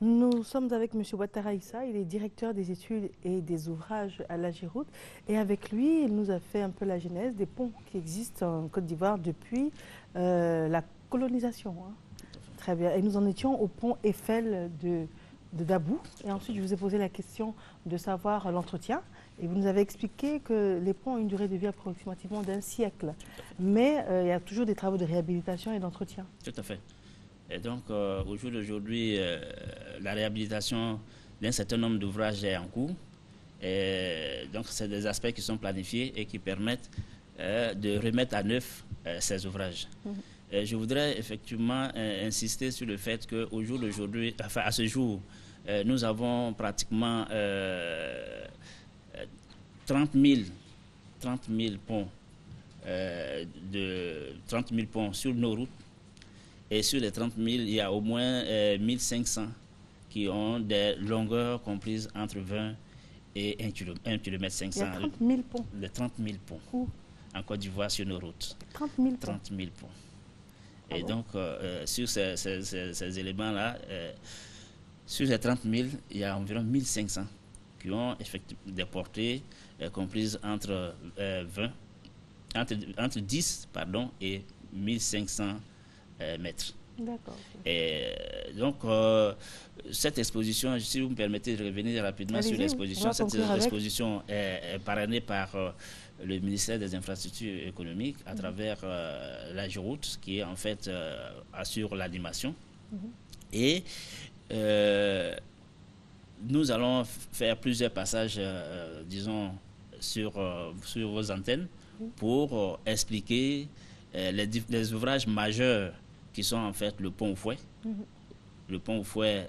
Nous sommes avec M. Ouattara Issa, il est directeur des études et des ouvrages à la Giroud. Et avec lui, il nous a fait un peu la genèse des ponts qui existent en Côte d'Ivoire depuis la colonisation, hein. Très bien. Et nous en étions au pont Eiffel de Dabou. Et ensuite, je vous ai posé la question de savoir l'entretien. Et vous nous avez expliqué que les ponts ont une durée de vie approximativement d'un siècle. Mais il y a toujours des travaux de réhabilitation et d'entretien. Tout à fait. Et donc, au jour d'aujourd'hui, la réhabilitation d'un certain nombre d'ouvrages est en cours. Et donc, c'est des aspects qui sont planifiés et qui permettent de remettre à neuf ces ouvrages. Je voudrais effectivement insister sur le fait qu'au jour d'aujourd'hui, enfin à ce jour, nous avons pratiquement 30 000 ponts, 30 000 ponts sur nos routes. Et sur les 30 000, il y a au moins 1500 qui ont des longueurs comprises entre 20 et 1 km 500. Il y a 30 000 ponts. Les 30 000 ponts. Où? En Côte d'Ivoire sur nos routes. 30 000 ponts. 30 000 ponts. Ah et bon? donc, sur ces éléments-là, sur les 30 000, il y a environ 1500 qui ont effectivement des portées comprises entre 10 et 1500 mètres. D'accord. Et donc, cette exposition, si vous me permettez de revenir rapidement sur l'exposition, cette exposition est parrainée par le ministère des Infrastructures économiques à travers la Giroud, qui en fait assure l'animation. Et nous allons faire plusieurs passages, disons, sur vos antennes pour expliquer les ouvrages majeurs qui sont en fait le pont au Fouet. Le pont au Fouet,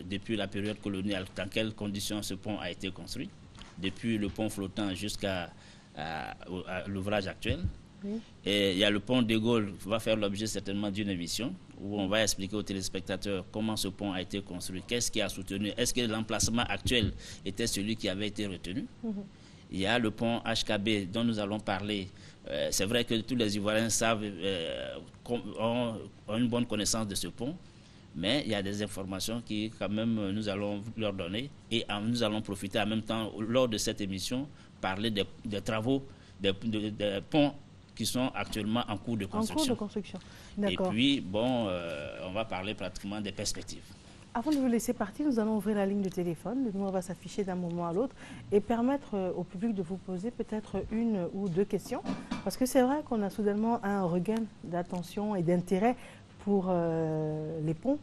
depuis la période coloniale, dans quelles conditions ce pont a été construit, depuis le pont flottant jusqu'à l'ouvrage actuel. Et il y a le pont de Gaulle qui va faire l'objet certainement d'une émission où on va expliquer aux téléspectateurs comment ce pont a été construit, qu'est-ce qui a soutenu, est-ce que l'emplacement actuel était celui qui avait été retenu. Il y a le pont HKB dont nous allons parler. C'est vrai que tous les Ivoiriens savent, ont une bonne connaissance de ce pont, mais il y a des informations qui, quand même, nous allons leur donner et nous allons profiter en même temps, lors de cette émission, parler des travaux, des ponts qui sont actuellement en cours de construction. En cours de construction. Et puis, bon, on va parler pratiquement des perspectives. Avant de vous laisser partir, nous allons ouvrir la ligne de téléphone. Le numéro va s'afficher d'un moment à l'autre et permettre au public de vous poser peut-être une ou deux questions. Parce que c'est vrai qu'on a soudainement un regain d'attention et d'intérêt pour les ponts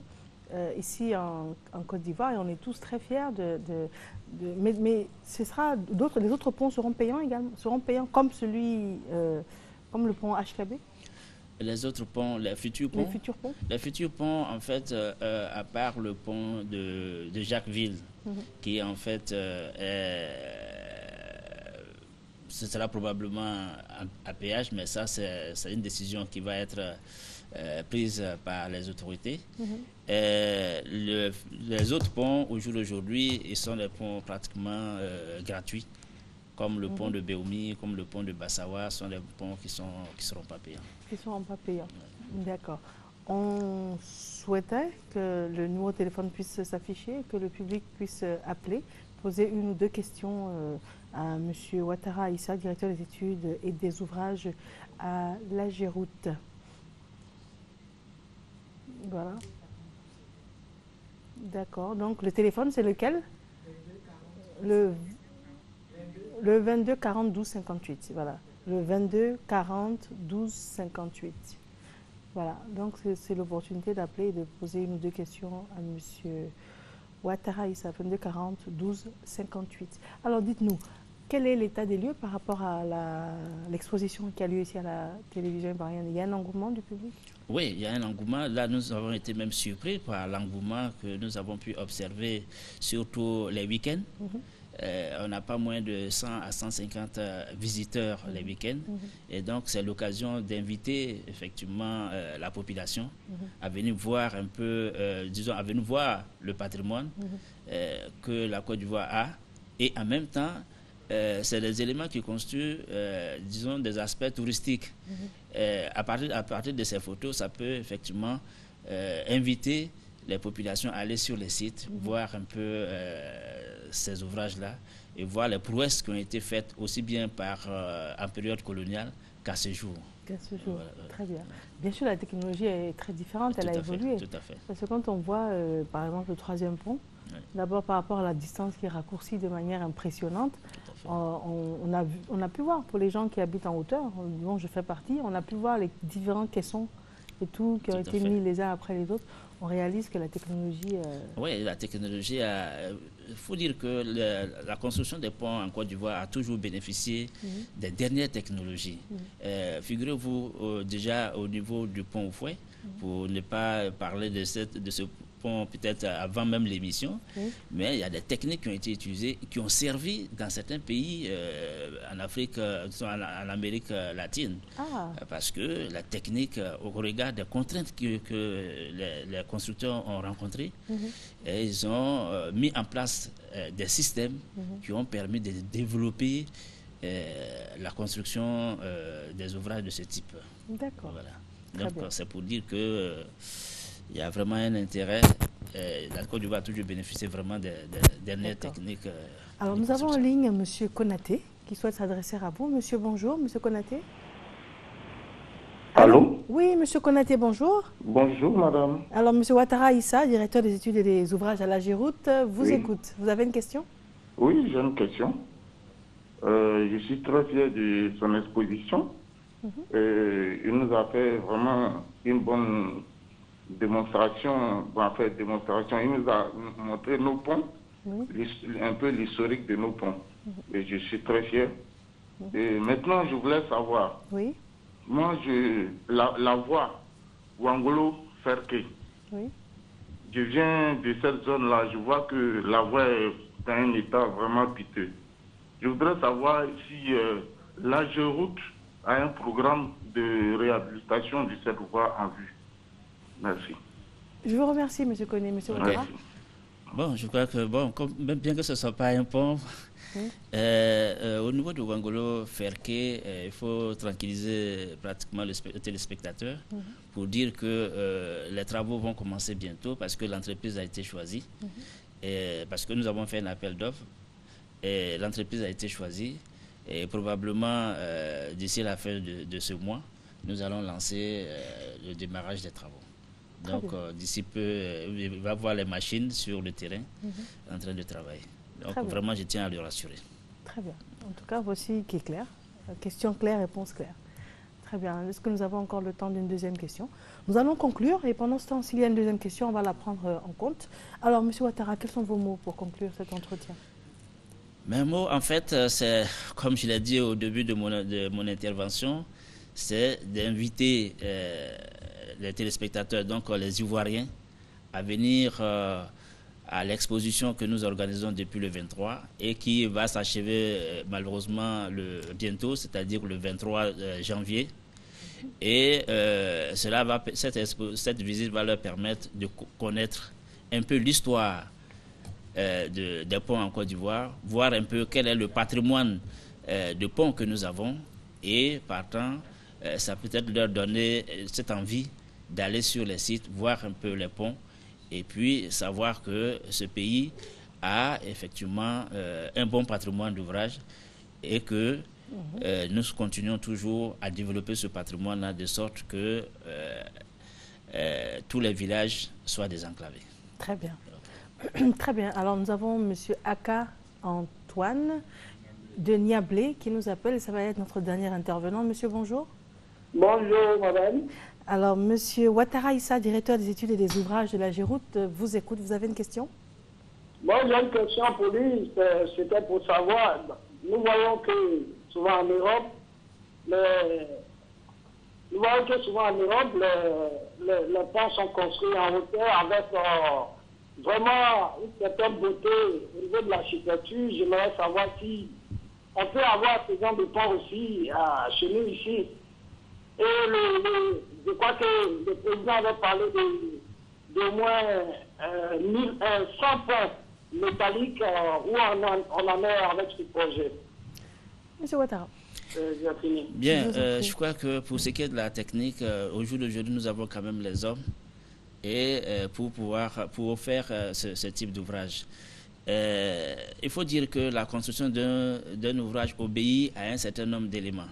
ici en Côte d'Ivoire et on est tous très fiers mais ce sera les autres ponts seront payants également, seront payants comme comme le pont HKB. Les autres ponts, les futurs ponts. Les futurs ponts, en fait, à part le pont de Jacquesville, qui en fait ce sera probablement à péage, mais ça c'est une décision qui va être prise par les autorités. Les autres ponts, au jour d'aujourd'hui, ils sont des ponts pratiquement gratuits, comme le pont de Béoumi, comme le pont de Bassawa, sont des ponts qui seront pas payants. Qui seront pas payants. D'accord. On souhaitait que le numéro de téléphone puisse s'afficher, que le public puisse appeler, poser une ou deux questions à M. Ouattara Issa, directeur des études et des ouvrages à la Giroud. Voilà. D'accord. Donc le téléphone, c'est lequel? Le 22 40 12 58. Voilà. Le 22 40 12 58. Voilà. Donc c'est l'opportunité d'appeler et de poser une ou deux questions à M. Ouattara Issa, 22 40 12 58. Alors dites-nous, quel est l'état des lieux par rapport à l'exposition qui a lieu ici à la télévision ivoirienne? Il y a un engouement du public? Oui, il y a un engouement. Là, nous avons été même surpris par l'engouement que nous avons pu observer, surtout les week-ends. On n'a pas moins de 100 à 150 visiteurs les week-ends. Et donc, c'est l'occasion d'inviter effectivement la population à venir voir un peu, disons, à venir voir le patrimoine que la Côte d'Ivoire a. Et en même temps, c'est des éléments qui constituent, disons, des aspects touristiques. À partir de ces photos, ça peut effectivement inviter les populations aller sur les sites, voir un peu ces ouvrages-là et voir les prouesses qui ont été faites aussi bien en période coloniale qu'à ce jour. Qu'à ce jour, très bien. Bien sûr, la technologie est très différente, elle a évolué. Tout à fait. Parce que quand on voit, par exemple, le 3e pont, d'abord par rapport à la distance qui est raccourcie de manière impressionnante, on a pu voir, pour les gens qui habitent en hauteur, dont je fais partie, on a pu voir les différents caissons et tout qui ont été mis les uns après les autres. On réalise que la technologie... Oui, la technologie il faut dire que la construction des ponts en Côte d'Ivoire a toujours bénéficié des dernières technologies. Figurez-vous déjà au niveau du pont au Fouet, pour ne pas parler de ce pont peut-être avant même l'émission, mais il y a des techniques qui ont été utilisées, qui ont servi dans certains pays en Afrique, en Amérique latine. Parce que la technique, au regard des contraintes que les constructeurs ont rencontrées, et ils ont mis en place des systèmes qui ont permis de développer la construction des ouvrages de ce type. D'accord. Voilà. Donc c'est pour dire que il y a vraiment un intérêt. La Côte d'Ivoire a toujours bénéficié vraiment des dernières techniques. Alors nous avons en ligne M. Konaté qui souhaite s'adresser à vous. Monsieur, bonjour. Monsieur Konaté. Allô? Oui, M. Konaté, bonjour. Bonjour, madame. Alors, M. Ouattara Issa, directeur des études et des ouvrages à la Géroute, vous écoute. Vous avez une question? Oui, j'ai une question. Je suis très fier de son exposition. Il nous a fait vraiment une bonne démonstration. Il nous a montré nos ponts, un peu l'historique de nos ponts. Et je suis très fier. Et maintenant, je voulais savoir... Oui. Moi, la voie Ouangolo-Ferké, je viens de cette zone-là, je vois que la voie est dans un état vraiment piteux. Je voudrais savoir si la Géroute a un programme de réhabilitation de cette voie en vue. Merci. Je vous remercie, M. Koné. M. Ouattara. Bon, je crois que, bien que ce ne soit pas un pont, au niveau de Ouangolo-Ferké, il faut tranquilliser pratiquement le téléspectateur pour dire que les travaux vont commencer bientôt parce que l'entreprise a été choisie, et parce que nous avons fait un appel d'offres et l'entreprise a été choisie et probablement d'ici la fin de ce mois, nous allons lancer le démarrage des travaux. Donc d'ici peu, il va voir les machines sur le terrain en train de travailler. Donc vraiment, je tiens à le rassurer. Très bien. En tout cas, voici qui est clair. Question claire, réponse claire. Très bien. Est-ce que nous avons encore le temps d'une deuxième question? Nous allons conclure et pendant ce temps, s'il y a une deuxième question, on va la prendre en compte. Alors, M. Ouattara, quels sont vos mots pour conclure cet entretien? Mes mots, en fait, c'est, comme je l'ai dit au début de mon intervention, c'est d'inviter les téléspectateurs, donc les Ivoiriens, à venir à l'exposition que nous organisons depuis le 23 et qui va s'achever malheureusement bientôt, c'est-à-dire le 23 janvier. Et cette visite va leur permettre de connaître un peu l'histoire des ponts en Côte d'Ivoire, voir un peu quel est le patrimoine de ponts que nous avons et partant, ça peut être leur donner cette envie d'aller sur les sites, voir un peu les ponts et puis savoir que ce pays a effectivement un bon patrimoine d'ouvrages et que nous continuons toujours à développer ce patrimoine-là de sorte que tous les villages soient désenclavés. Très bien. Très bien. Alors nous avons M. Aka Antoine de Niablé qui nous appelle et ça va être notre dernier intervenant. Monsieur, bonjour. Bonjour, madame. Alors, Monsieur Ouattara Issa, directeur des études et des ouvrages de la Géroute, vous écoute. Vous avez une question? Moi, j'ai une question pour lui. C'était pour savoir. Nous voyons que souvent en Europe, les ponts sont construits en hauteur avec vraiment une certaine beauté au niveau de l'architecture. J'aimerais savoir si on peut avoir ce genre de ponts aussi chez nous ici. Et je crois que le président avait parlé d'au moins 100 ponts métalliques où on en est avec ce projet. Monsieur Ouattara. J'ai fini. Bien, je crois que pour ce qui est de la technique, au jour d'aujourd'hui, nous avons quand même les hommes et pour faire ce type d'ouvrage. Il faut dire que la construction d'un ouvrage obéit à un certain nombre d'éléments.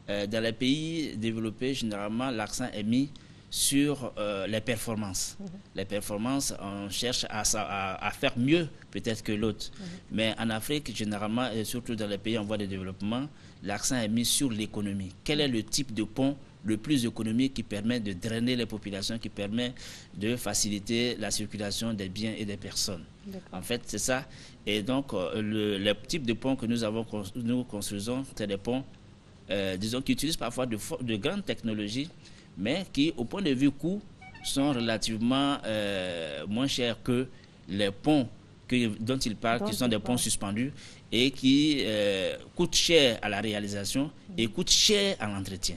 Dans les pays développés, généralement, l'accent est mis sur les performances. Les performances, on cherche à faire mieux peut-être que l'autre. Mais en Afrique, généralement, et surtout dans les pays en voie de développement, l'accent est mis sur l'économie. Quel est le type de pont le plus économique qui permet de drainer les populations, qui permet de faciliter la circulation des biens et des personnes. En fait, c'est ça. Et donc, le type de pont que nous construisons, c'est des ponts, disons, qui utilisent parfois de grandes technologies, mais qui, au point de vue coût, sont relativement moins chers que les ponts dont il parle, qui sont des ponts suspendus et qui coûtent cher à la réalisation et coûtent cher à l'entretien.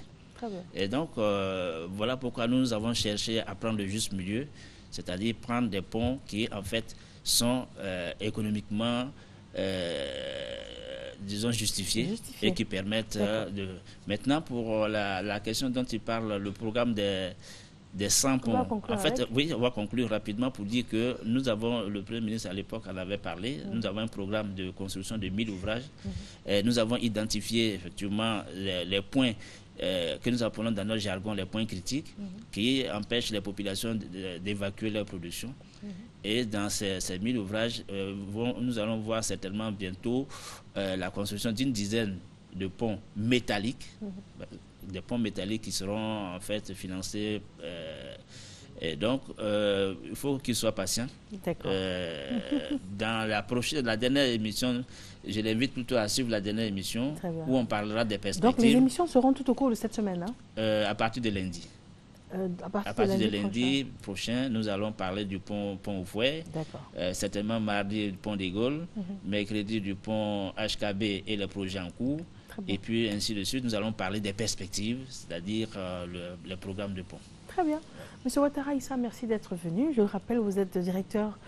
Et donc, voilà pourquoi nous avons cherché à prendre le juste milieu, c'est-à-dire prendre des ponts qui, en fait, sont économiquement, disons, justifiés et qui permettent de... Maintenant, pour la question dont il parle, le programme des 100 ponts. En fait, oui, on va conclure rapidement pour dire que nous avons, le Premier ministre à l'époque en avait parlé, nous avons un programme de construction de 1000 ouvrages. Et nous avons identifié effectivement les points que nous appelons dans notre jargon les points critiques qui empêchent les populations d'évacuer leur production. Et dans ces 1000 ouvrages, nous allons voir certainement bientôt la construction d'une dizaine de ponts métalliques, des ponts métalliques qui seront en fait financés. Et donc, il faut qu'ils soient patients. Dans la dernière émission, je l'invite plutôt à suivre la dernière émission où on parlera des perspectives. Donc, les émissions seront tout au cours de cette semaine, hein? À partir de lundi. À partir de lundi prochain, nous allons parler du pont Oufoué. Certainement mardi du pont des Gaules, mercredi du pont HKB et les projets en cours. Et puis ainsi de suite, nous allons parler des perspectives, c'est-à-dire le programme de pont. Très bien. Monsieur Ouattara Issa, merci d'être venu. Je rappelle, vous êtes directeur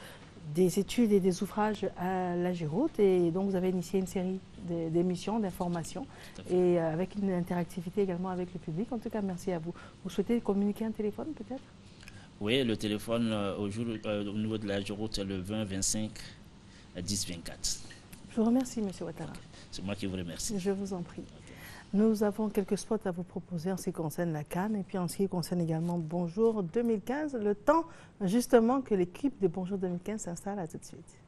des études et des ouvrages à l'Ageroute et donc vous avez initié une série d'émissions, d'informations et avec une interactivité également avec le public. En tout cas, merci à vous. Vous souhaitez communiquer un téléphone peut-être? Oui, le téléphone au niveau de l'Ageroute, c'est le 20 25 10 24. Je vous remercie, monsieur Ouattara. C'est moi qui vous remercie. Je vous en prie. Nous avons quelques spots à vous proposer en ce qui concerne la CAN et puis en ce qui concerne également Bonjour 2015, le temps justement que l'équipe de Bonjour 2015 s'installe. À tout de suite.